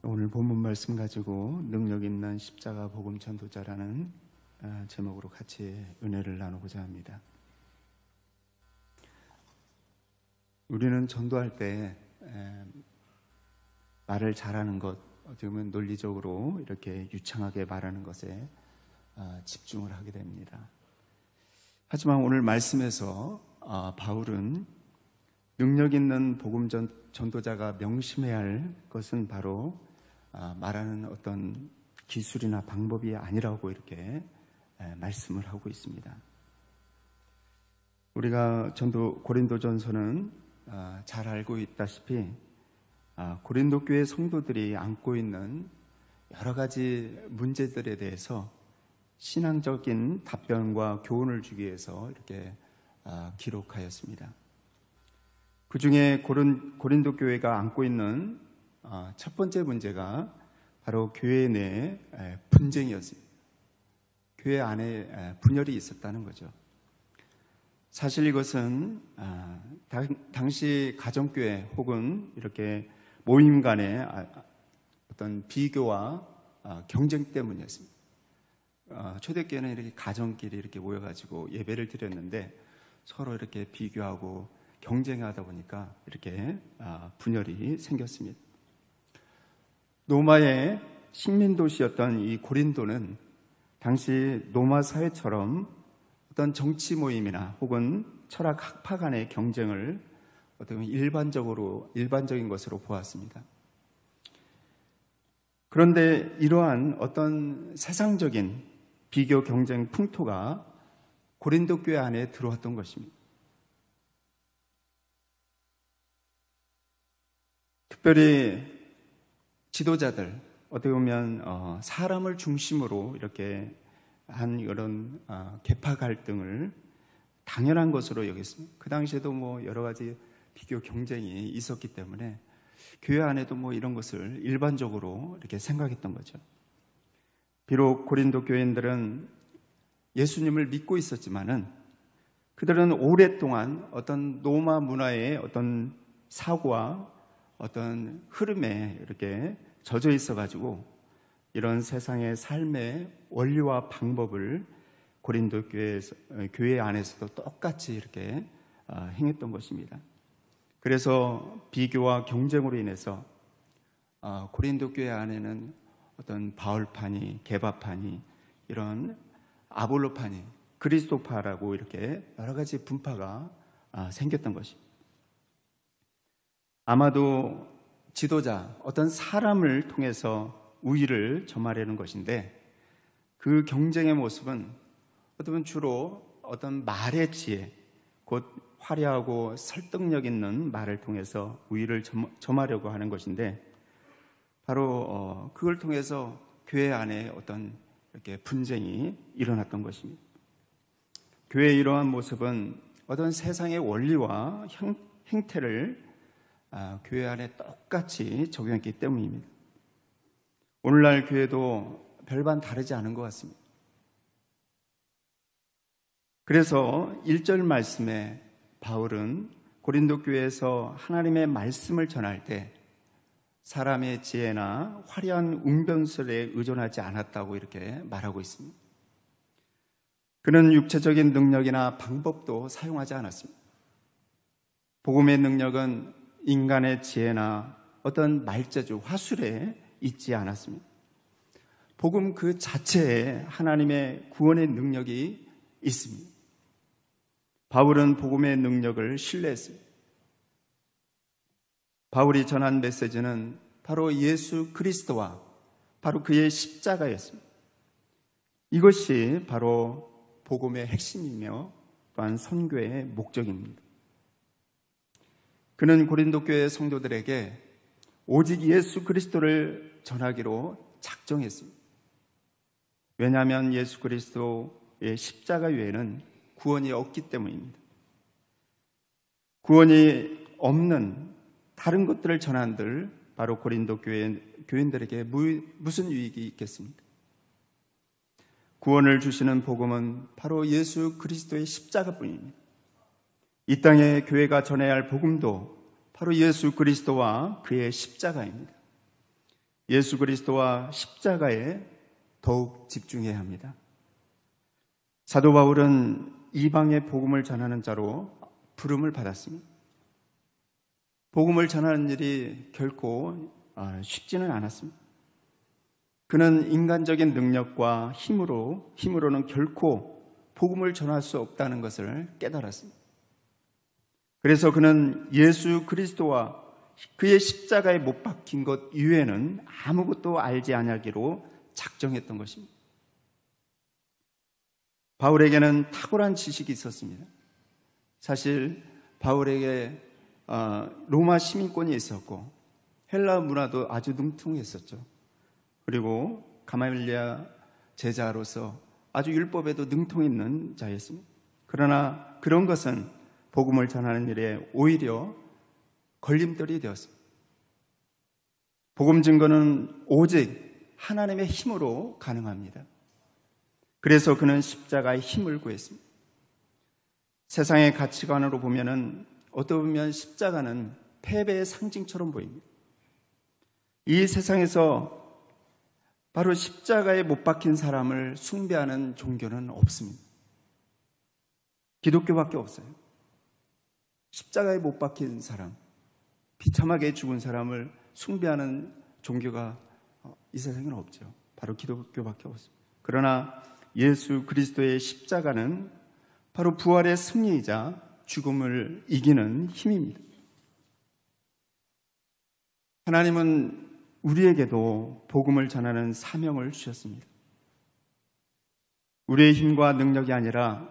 오늘 본문 말씀 가지고 능력 있는 십자가 복음 전도자라는 제목으로 같이 은혜를 나누고자 합니다. 우리는 전도할 때 말을 잘하는 것, 어떻게 보면 논리적으로 이렇게 유창하게 말하는 것에 집중을 하게 됩니다. 하지만 오늘 말씀에서 바울은 능력 있는 복음 전도자가 명심해야 할 것은 바로 말하는 어떤 기술이나 방법이 아니라고 이렇게 말씀을 하고 있습니다. 우리가 고린도전서는 잘 알고 있다시피 고린도 교회 성도들이 안고 있는 여러 가지 문제들에 대해서 신앙적인 답변과 교훈을 주기 위해서 이렇게 기록하였습니다. 그 중에 고린도 교회가 안고 있는 첫 번째 문제가 바로 교회 내 분쟁이었습니다. 교회 안에 분열이 있었다는 거죠. 사실 이것은 당시 가정교회 혹은 이렇게 모임 간의 어떤 비교와 경쟁 때문이었습니다. 초대교회는 이렇게 가정끼리 이렇게 모여가지고 예배를 드렸는데 서로 이렇게 비교하고 경쟁하다 보니까 이렇게 분열이 생겼습니다. 로마의 식민도시였던 이 고린도는 당시 로마 사회처럼 어떤 정치 모임이나 혹은 철학 학파 간의 경쟁을 어떻게 보면 일반적인 것으로 보았습니다. 그런데 이러한 어떤 세상적인 비교 경쟁 풍토가 고린도 교회 안에 들어왔던 것입니다. 특별히 지도자들, 어떻게 보면 사람을 중심으로 이렇게 한 이런 계파 갈등을 당연한 것으로 여겼습니다. 그 당시에도 뭐 여러 가지 비교 경쟁이 있었기 때문에 교회 안에도 뭐 이런 것을 일반적으로 이렇게 생각했던 거죠. 비록 고린도 교인들은 예수님을 믿고 있었지만은 그들은 오랫동안 어떤 로마 문화의 어떤 사고와 어떤 흐름에 이렇게 젖어 있어가지고 이런 세상의 삶의 원리와 방법을 고린도 교회 안에서도 똑같이 이렇게 행했던 것입니다. 그래서 비교와 경쟁으로 인해서 고린도 교회 안에는 어떤 바울파니, 게바파니, 이런 아볼로파니, 그리스도파라고 이렇게 여러 가지 분파가 생겼던 것입니다. 아마도 지도자, 어떤 사람을 통해서 우위를 점하려는 것인데 그 경쟁의 모습은 어떤 주로 어떤 말의 지혜, 곧 화려하고 설득력 있는 말을 통해서 우위를 점하려고 하는 것인데 바로 그걸 통해서 교회 안에 어떤 이렇게 분쟁이 일어났던 것입니다. 교회의 이러한 모습은 어떤 세상의 원리와 행태를 교회 안에 똑같이 적용했기 때문입니다. 오늘날 교회도 별반 다르지 않은 것 같습니다. 그래서 1절 말씀에 바울은 고린도 교회에서 하나님의 말씀을 전할 때 사람의 지혜나 화려한 웅변설에 의존하지 않았다고 이렇게 말하고 있습니다. 그는 육체적인 능력이나 방법도 사용하지 않았습니다. 복음의 능력은 인간의 지혜나 어떤 말재주, 화술에 있지 않았습니다. 복음 그 자체에 하나님의 구원의 능력이 있습니다. 바울은 복음의 능력을 신뢰했습니다. 바울이 전한 메시지는 바로 예수 그리스도와 바로 그의 십자가였습니다. 이것이 바로 복음의 핵심이며 또한 선교의 목적입니다. 그는 고린도 교회 성도들에게 오직 예수 그리스도를 전하기로 작정했습니다. 왜냐하면 예수 그리스도의 십자가 외에는 구원이 없기 때문입니다. 구원이 없는 다른 것들을 전한들 바로 고린도 교인들에게 무슨 유익이 있겠습니까? 구원을 주시는 복음은 바로 예수 그리스도의 십자가뿐입니다. 이 땅에 교회가 전해야 할 복음도 바로 예수 그리스도와 그의 십자가입니다. 예수 그리스도와 십자가에 더욱 집중해야 합니다. 사도 바울은 이방의 복음을 전하는 자로 부름을 받았습니다. 복음을 전하는 일이 결코 쉽지는 않았습니다. 그는 인간적인 능력과 힘으로는 결코 복음을 전할 수 없다는 것을 깨달았습니다. 그래서 그는 예수 그리스도와 그의 십자가에 못 박힌 것 이외에는 아무것도 알지 아니하기로 작정했던 것입니다. 바울에게는 탁월한 지식이 있었습니다. 사실 바울에게 로마 시민권이 있었고 헬라 문화도 아주 능통했었죠. 그리고 가말리아 제자로서 아주 율법에도 능통 있는 자였습니다. 그러나 그런 것은 복음을 전하는 일에 오히려 걸림돌이 되었습니다. 복음 증거는 오직 하나님의 힘으로 가능합니다. 그래서 그는 십자가의 힘을 구했습니다. 세상의 가치관으로 보면은 어떻게 보면 십자가는 패배의 상징처럼 보입니다. 이 세상에서 바로 십자가에 못 박힌 사람을 숭배하는 종교는 없습니다. 기독교밖에 없어요. 십자가에 못 박힌 사람, 비참하게 죽은 사람을 숭배하는 종교가 이 세상에는 없죠. 바로 기독교밖에 없습니다. 그러나 예수 그리스도의 십자가는 바로 부활의 승리이자 죽음을 이기는 힘입니다. 하나님은 우리에게도 복음을 전하는 사명을 주셨습니다. 우리의 힘과 능력이 아니라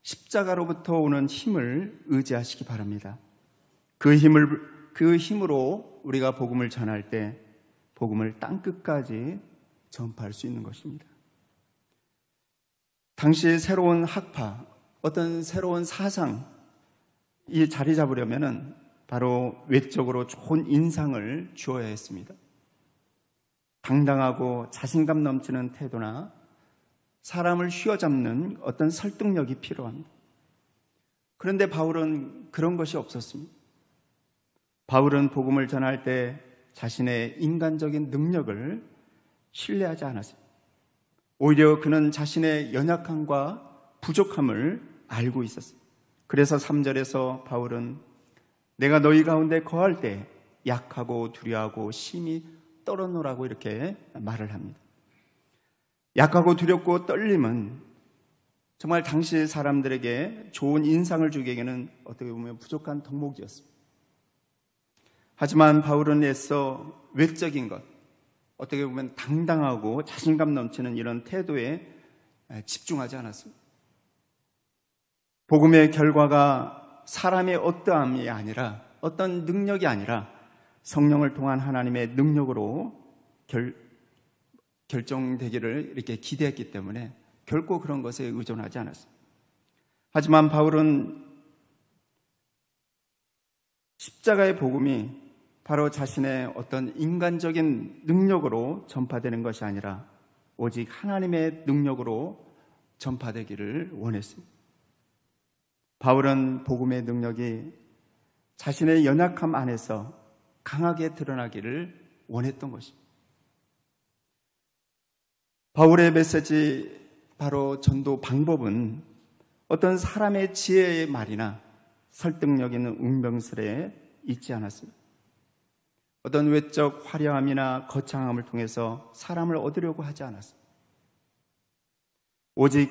십자가로부터 오는 힘을 의지하시기 바랍니다. 그 힘으로 우리가 복음을 전할 때 복음을 땅끝까지 전파할 수 있는 것입니다. 당시 새로운 학파, 어떤 새로운 사상이 자리 잡으려면은 바로 외적으로 좋은 인상을 주어야 했습니다. 당당하고 자신감 넘치는 태도나 사람을 휘어잡는 어떤 설득력이 필요합니다. 그런데 바울은 그런 것이 없었습니다. 바울은 복음을 전할 때 자신의 인간적인 능력을 신뢰하지 않았습니다. 오히려 그는 자신의 연약함과 부족함을 알고 있었습니다. 그래서 3절에서 바울은 내가 너희 가운데 거할 때 약하고 두려워하고 심히 떨어노라고 이렇게 말을 합니다. 약하고 두렵고 떨림은 정말 당시 사람들에게 좋은 인상을 주기에는 어떻게 보면 부족한 덕목이었습니다. 하지만 바울은 애써 외적인 것, 어떻게 보면 당당하고 자신감 넘치는 이런 태도에 집중하지 않았습니다. 복음의 결과가 사람의 어떠함이 아니라 어떤 능력이 아니라 성령을 통한 하나님의 능력으로 결정되기를 이렇게 기대했기 때문에 결코 그런 것에 의존하지 않았습니다. 하지만 바울은 십자가의 복음이 바로 자신의 어떤 인간적인 능력으로 전파되는 것이 아니라 오직 하나님의 능력으로 전파되기를 원했습니다. 바울은 복음의 능력이 자신의 연약함 안에서 강하게 드러나기를 원했던 것입니다. 바울의 메시지, 바로 전도 방법은 어떤 사람의 지혜의 말이나 설득력 있는 웅변설에 있지 않았습니다. 어떤 외적 화려함이나 거창함을 통해서 사람을 얻으려고 하지 않았습니다. 오직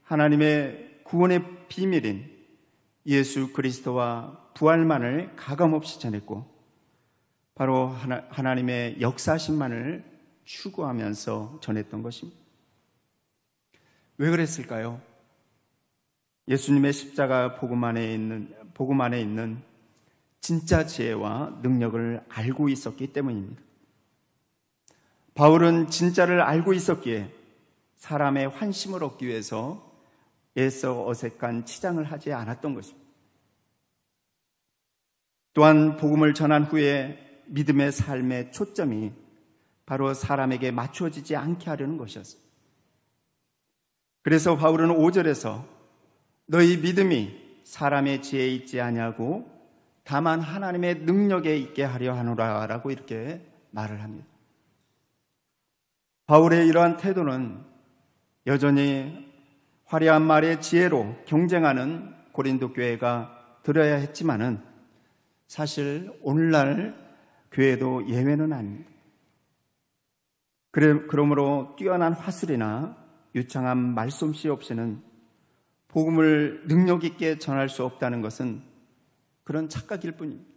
하나님의 구원의 비밀인 예수 그리스도와 부활만을 가감없이 전했고 바로 하나님의 역사심만을 추구하면서 전했던 것입니다. 왜 그랬을까요? 예수님의 십자가 복음 안에 있는 진짜 지혜와 능력을 알고 있었기 때문입니다. 바울은 진짜를 알고 있었기에 사람의 환심을 얻기 위해서 애써 어색한 치장을 하지 않았던 것입니다. 또한 복음을 전한 후에 믿음의 삶의 초점이 바로 사람에게 맞춰지지 않게 하려는 것이었습니다. 그래서 바울은 5절에서 너희 믿음이 사람의 지혜에 있지 아니하고 다만 하나님의 능력에 있게 하려 하노라 라고 이렇게 말을 합니다. 바울의 이러한 태도는 여전히 화려한 말의 지혜로 경쟁하는 고린도 교회가 들어야 했지만은 사실 오늘날 교회도 예외는 아닙니다. 그러므로 뛰어난 화술이나 유창한 말솜씨 없이는 복음을 능력 있게 전할 수 없다는 것은 그런 착각일 뿐입니다.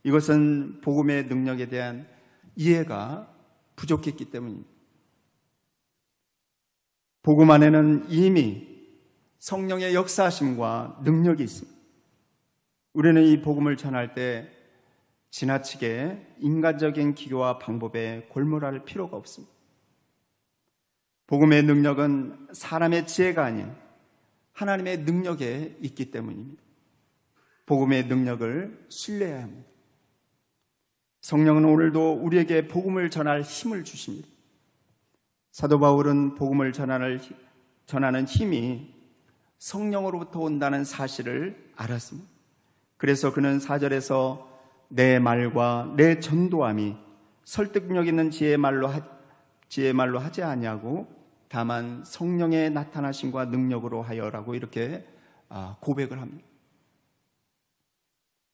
이것은 복음의 능력에 대한 이해가 부족했기 때문입니다. 복음 안에는 이미 성령의 역사하심과 능력이 있습니다. 우리는 이 복음을 전할 때 지나치게 인간적인 기교와 방법에 골몰할 필요가 없습니다. 복음의 능력은 사람의 지혜가 아닌 하나님의 능력에 있기 때문입니다. 복음의 능력을 신뢰해야 합니다. 성령은 오늘도 우리에게 복음을 전할 힘을 주십니다. 사도 바울은 복음을 전하는 힘이 성령으로부터 온다는 사실을 알았습니다. 그래서 그는 4절에서 내 말과 내 전도함이 설득력 있는 지혜의 말로 하지 아니하고 다만 성령의 나타나심과 능력으로 하여라고 이렇게 고백을 합니다.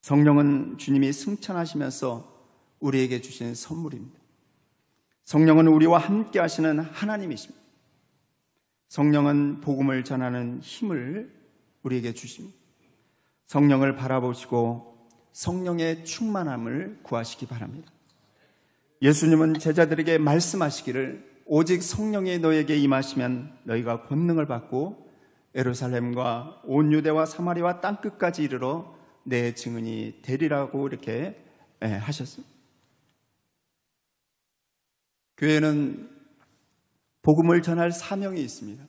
성령은 주님이 승천하시면서 우리에게 주신 선물입니다. 성령은 우리와 함께 하시는 하나님이십니다. 성령은 복음을 전하는 힘을 우리에게 주십니다. 성령을 바라보시고 성령의 충만함을 구하시기 바랍니다. 예수님은 제자들에게 말씀하시기를 오직 성령이 너에게 임하시면 너희가 권능을 받고 예루살렘과 온 유대와 사마리아와 땅끝까지 이르러 내 증인이 되리라고 이렇게 하셨습니다. 교회는 복음을 전할 사명이 있습니다.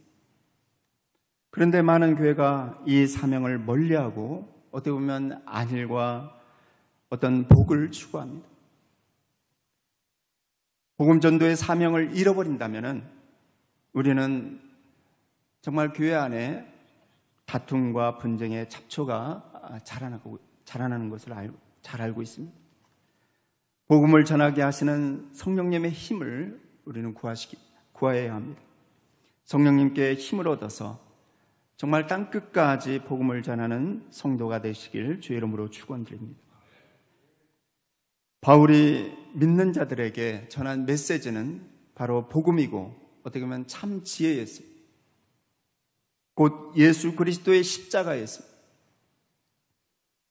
그런데 많은 교회가 이 사명을 멀리하고 어떻게 보면 안일과 어떤 복을 추구합니다. 복음 전도의 사명을 잃어버린다면 우리는 정말 교회 안에 다툼과 분쟁의 잡초가 자라나는 것을 잘 알고 있습니다. 복음을 전하게 하시는 성령님의 힘을 우리는 구해야 합니다. 성령님께 힘을 얻어서 정말 땅끝까지 복음을 전하는 성도가 되시길 주의 이름으로 축원드립니다. 바울이 믿는 자들에게 전한 메시지는 바로 복음이고 어떻게 보면 참 지혜였습니다. 곧 예수 그리스도의 십자가였습니다.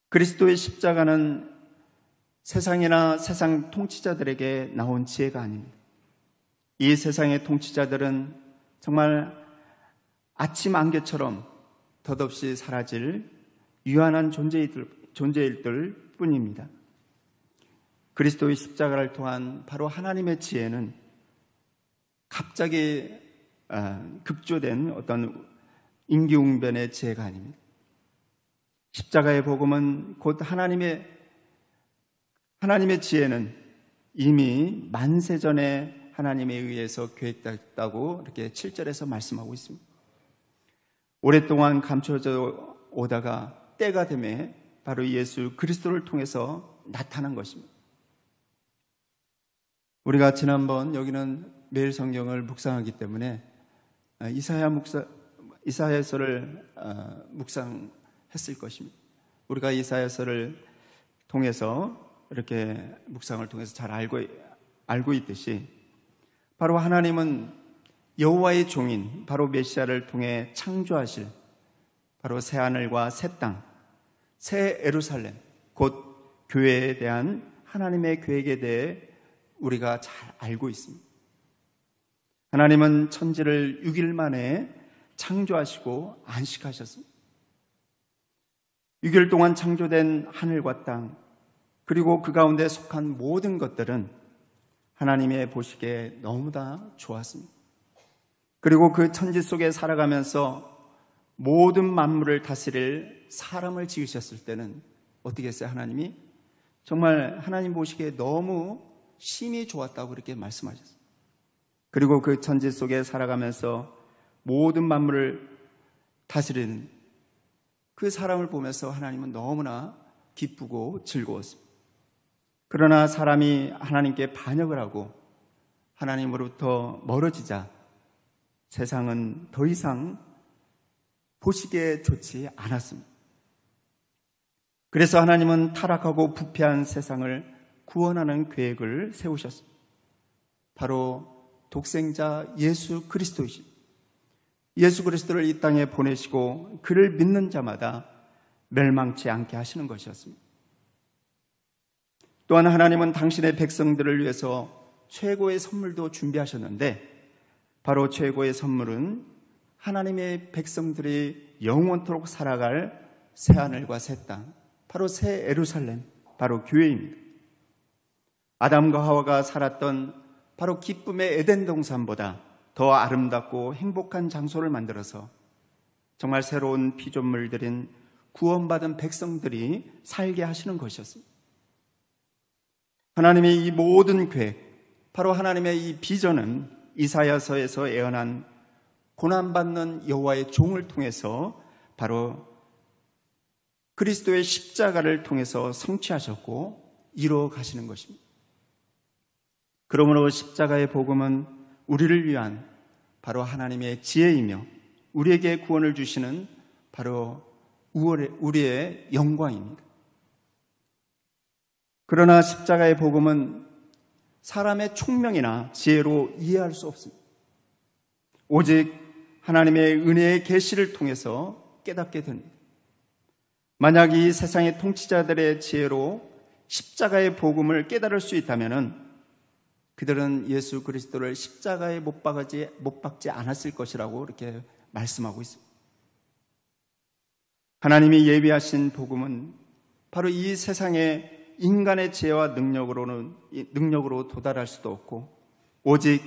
그리스도의 십자가는 세상이나 세상 통치자들에게 나온 지혜가 아닙니다. 이 세상의 통치자들은 정말 아침 안개처럼 덧없이 사라질 유한한 존재일들 뿐입니다. 그리스도의 십자가를 통한 바로 하나님의 지혜는 갑자기 급조된 어떤 임기응변의 지혜가 아닙니다. 십자가의 복음은 곧 하나님의 지혜는 이미 만세전에 하나님에 의해서 계획됐다고 이렇게 7절에서 말씀하고 있습니다. 오랫동안 감춰져 오다가 때가 되매 바로 예수 그리스도를 통해서 나타난 것입니다. 우리가 지난번 여기는 매일 성경을 묵상하기 때문에 이사야서를 묵상했을 것입니다. 우리가 이사야서를 통해서 이렇게 묵상을 통해서 잘 알고 있듯이 바로 하나님은 여호와의 종인 바로 메시아를 통해 창조하실 바로 새 하늘과 새 땅, 새 예루살렘 곧 교회에 대한 하나님의 계획에 대해 우리가 잘 알고 있습니다. 하나님은 천지를 6일 만에 창조하시고 안식하셨습니다. 6일 동안 창조된 하늘과 땅 그리고 그 가운데 속한 모든 것들은 하나님의 보시기에 너무나 좋았습니다. 그리고 그 천지 속에 살아가면서 모든 만물을 다스릴 사람을 지으셨을 때는 어떻게 했어요? 하나님이 정말 하나님 보시기에 너무 심히 좋았다고 그렇게 말씀하셨어요. 그리고 그 천지 속에 살아가면서 모든 만물을 다스리는 그 사람을 보면서 하나님은 너무나 기쁘고 즐거웠습니다. 그러나 사람이 하나님께 반역을 하고 하나님으로부터 멀어지자 세상은 더 이상 보시기에 좋지 않았습니다. 그래서 하나님은 타락하고 부패한 세상을 구원하는 계획을 세우셨습니다. 바로 독생자 예수 그리스도이십니다. 예수 그리스도를 이 땅에 보내시고 그를 믿는 자마다 멸망치 않게 하시는 것이었습니다. 또한 하나님은 당신의 백성들을 위해서 최고의 선물도 준비하셨는데, 바로 최고의 선물은 하나님의 백성들이 영원토록 살아갈 새하늘과 새 땅, 바로 새 예루살렘, 바로 교회입니다. 아담과 하와가 살았던 바로 기쁨의 에덴 동산보다 더 아름답고 행복한 장소를 만들어서 정말 새로운 피조물들인 구원받은 백성들이 살게 하시는 것이었습니다. 하나님의 이 모든 계획, 바로 하나님의 이 비전은 이사야서에서 예언한 고난받는 여호와의 종을 통해서 바로 그리스도의 십자가를 통해서 성취하셨고 이루어 가시는 것입니다. 그러므로 십자가의 복음은 우리를 위한 바로 하나님의 지혜이며 우리에게 구원을 주시는 바로 우리의 영광입니다. 그러나 십자가의 복음은 사람의 총명이나 지혜로 이해할 수 없습니다. 오직 하나님의 은혜의 계시를 통해서 깨닫게 됩니다. 만약 이 세상의 통치자들의 지혜로 십자가의 복음을 깨달을 수 있다면 그들은 예수 그리스도를 십자가에 못 박지 않았을 것이라고 이렇게 말씀하고 있습니다. 하나님이 예비하신 복음은 바로 이 세상의 인간의 지혜와 능력으로 도달할 수도 없고, 오직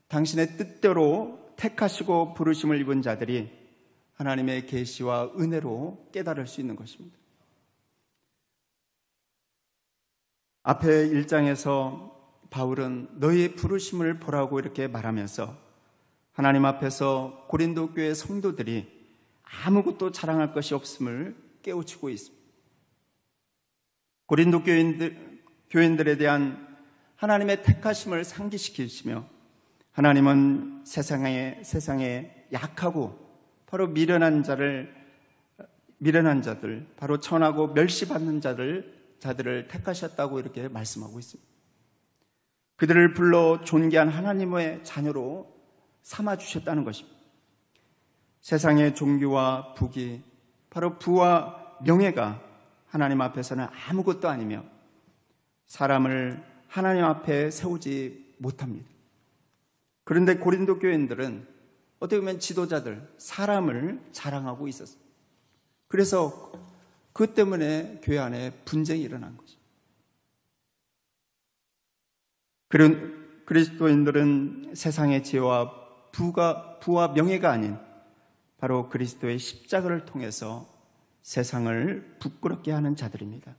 당신의 뜻대로 택하시고 부르심을 입은 자들이 하나님의 계시와 은혜로 깨달을 수 있는 것입니다. 앞에 1장에서 바울은 너희의 부르심을 보라고 이렇게 말하면서 하나님 앞에서 고린도 교회 성도들이 아무것도 자랑할 것이 없음을 깨우치고 있습니다. 고린도 교인들에 대한 하나님의 택하심을 상기시키시며, 하나님은 세상에 약하고 바로 미련한 자들, 바로 천하고 멸시받는 자들을 택하셨다고 이렇게 말씀하고 있습니다. 그들을 불러 존귀한 하나님의 자녀로 삼아주셨다는 것입니다. 세상의 종교와 부귀, 바로 부와 명예가 하나님 앞에서는 아무것도 아니며 사람을 하나님 앞에 세우지 못합니다. 그런데 고린도 교인들은 어떻게 보면 지도자들, 사람을 자랑하고 있었어요. 그래서 그 때문에 교회 안에 분쟁이 일어난 거죠. 그리스도인들은 세상의 지혜와 부와 명예가 아닌 바로 그리스도의 십자가를 통해서 세상을 부끄럽게 하는 자들입니다.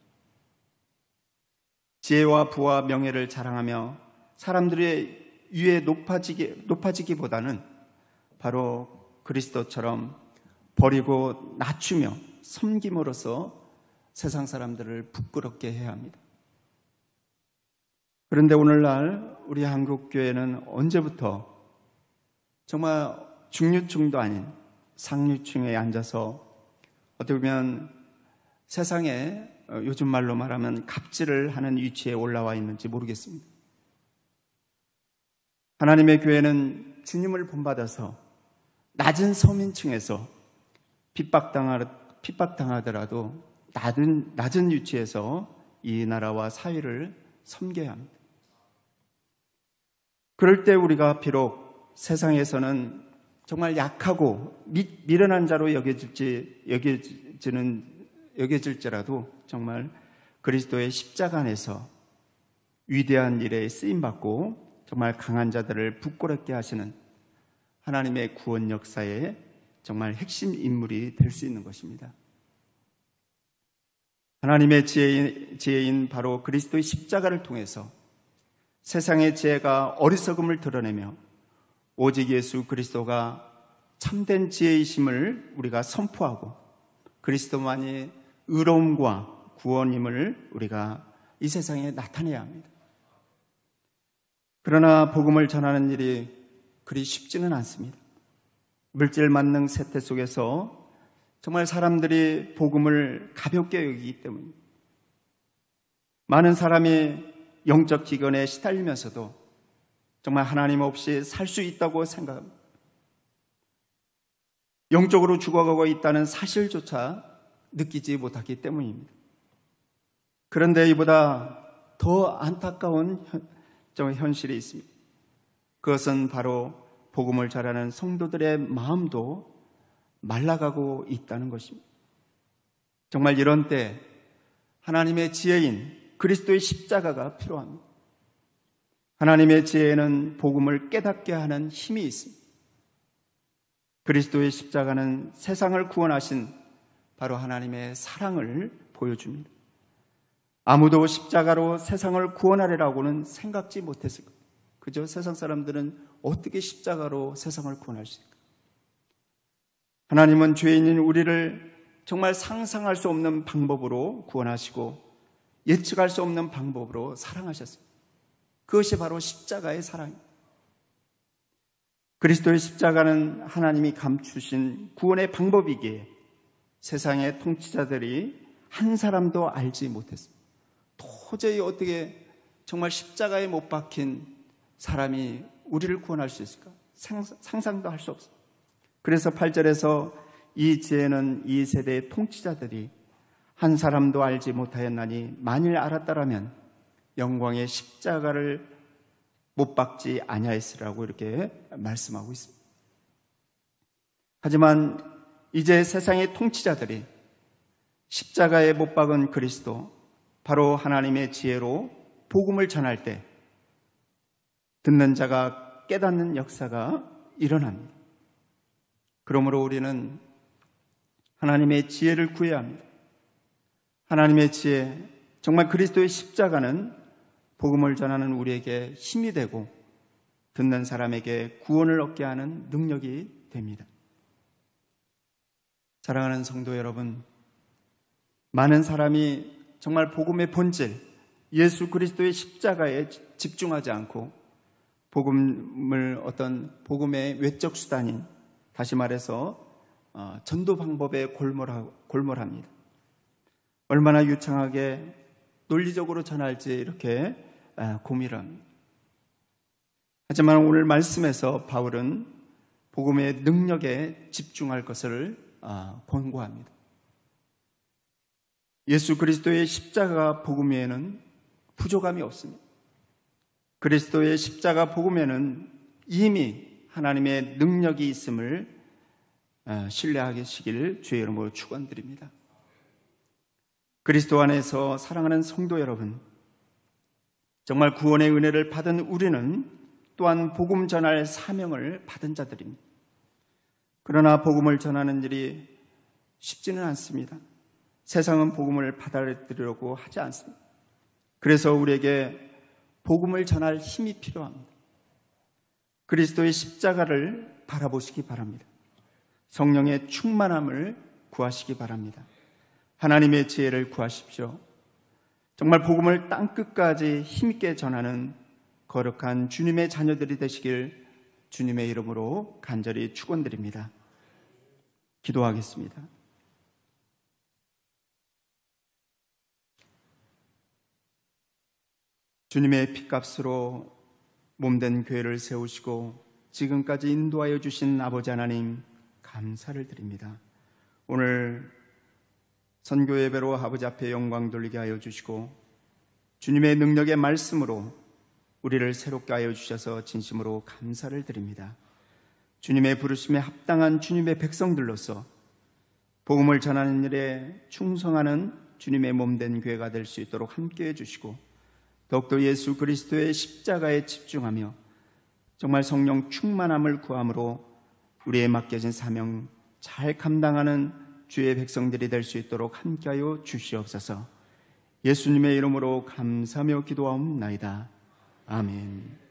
지혜와 부와 명예를 자랑하며 사람들의 위에 높아지기보다는 바로 그리스도처럼 버리고 낮추며 섬김으로써 세상 사람들을 부끄럽게 해야 합니다. 그런데 오늘날 우리 한국교회는 언제부터 정말 중류층도 아닌 상류층에 앉아서 어떻게 보면 세상에 요즘 말로 말하면 갑질을 하는 위치에 올라와 있는지 모르겠습니다. 하나님의 교회는 주님을 본받아서 낮은 서민층에서 핍박당하더라도 낮은 위치에서 이 나라와 사회를 섬겨야 합니다. 그럴 때 우리가 비록 세상에서는 정말 약하고 미련한 자로 여겨질지라도 정말 그리스도의 십자가 안에서 위대한 일에 쓰임받고 정말 강한 자들을 부끄럽게 하시는 하나님의 구원 역사의 정말 핵심 인물이 될 수 있는 것입니다. 하나님의 지혜인 바로 그리스도의 십자가를 통해서 세상의 지혜가 어리석음을 드러내며 오직 예수 그리스도가 참된 지혜이심을 우리가 선포하고 그리스도만이 의로움과 구원임을 우리가 이 세상에 나타내야 합니다. 그러나 복음을 전하는 일이 그리 쉽지는 않습니다. 물질 만능 세태 속에서 정말 사람들이 복음을 가볍게 여기기 때문입니다. 많은 사람이 영적 기근에 시달리면서도 정말 하나님 없이 살 수 있다고 생각합니다. 영적으로 죽어가고 있다는 사실조차 느끼지 못하기 때문입니다. 그런데 이보다 더 안타까운 현실이 있습니다. 그것은 바로 복음을 전하는 성도들의 마음도 말라가고 있다는 것입니다. 정말 이런 때 하나님의 지혜인 그리스도의 십자가가 필요합니다. 하나님의 지혜에는 복음을 깨닫게 하는 힘이 있습니다. 그리스도의 십자가는 세상을 구원하신 바로 하나님의 사랑을 보여줍니다. 아무도 십자가로 세상을 구원하리라고는 생각지 못했을 거예요. 그죠? 세상 사람들은 어떻게 십자가로 세상을 구원할 수 있을까? 하나님은 죄인인 우리를 정말 상상할 수 없는 방법으로 구원하시고 예측할 수 없는 방법으로 사랑하셨습니다. 그것이 바로 십자가의 사랑입니다. 그리스도의 십자가는 하나님이 감추신 구원의 방법이기에 세상의 통치자들이 한 사람도 알지 못했습니다. 도저히 어떻게 정말 십자가에 못 박힌 사람이 우리를 구원할 수 있을까? 상상도 할 수 없습니다. 그래서 8절에서 이 지혜는 이 세대의 통치자들이 한 사람도 알지 못하였나니 만일 알았다라면 영광의 십자가를 못 박지 아니하였으라고 이렇게 말씀하고 있습니다. 하지만 이제 세상의 통치자들이 십자가에 못 박은 그리스도, 바로 하나님의 지혜로 복음을 전할 때 듣는 자가 깨닫는 역사가 일어납니다. 그러므로 우리는 하나님의 지혜를 구해야 합니다. 하나님의 지혜, 정말 그리스도의 십자가는 복음을 전하는 우리에게 힘이 되고 듣는 사람에게 구원을 얻게 하는 능력이 됩니다. 사랑하는 성도 여러분, 많은 사람이 정말 복음의 본질, 예수 그리스도의 십자가에 집중하지 않고 복음을 어떤 복음의 외적 수단인, 다시 말해서 전도 방법에 골몰합니다. 얼마나 유창하게 논리적으로 전할지 이렇게 고민을 합니다. 하지만 오늘 말씀에서 바울은 복음의 능력에 집중할 것을 권고합니다. 예수 그리스도의 십자가 복음에는 부족함이 없습니다. 그리스도의 십자가 복음에는 이미 하나님의 능력이 있음을 신뢰하시길 주의 이름으로 축원드립니다. 그리스도 안에서 사랑하는 성도 여러분, 정말 구원의 은혜를 받은 우리는 또한 복음 전할 사명을 받은 자들입니다. 그러나 복음을 전하는 일이 쉽지는 않습니다. 세상은 복음을 받아들이려고 하지 않습니다. 그래서 우리에게 복음을 전할 힘이 필요합니다. 그리스도의 십자가를 바라보시기 바랍니다. 성령의 충만함을 구하시기 바랍니다. 하나님의 지혜를 구하십시오. 정말 복음을 땅끝까지 힘있게 전하는 거룩한 주님의 자녀들이 되시길 주님의 이름으로 간절히 축원드립니다. 기도하겠습니다. 주님의 핏값으로 몸된 교회를 세우시고 지금까지 인도하여 주신 아버지 하나님, 감사를 드립니다. 오늘 선교 예배로 아버지 앞에 영광 돌리게 하여 주시고 주님의 능력의 말씀으로 우리를 새롭게 하여 주셔서 진심으로 감사를 드립니다. 주님의 부르심에 합당한 주님의 백성들로서 복음을 전하는 일에 충성하는 주님의 몸된 교회가 될 수 있도록 함께해 주시고 더욱더 예수 그리스도의 십자가에 집중하며 정말 성령 충만함을 구함으로 우리의 맡겨진 사명 잘 감당하는 주의 백성들이 될 수 있도록 함께하여 주시옵소서. 예수님의 이름으로 감사하며 기도하옵나이다. 아멘.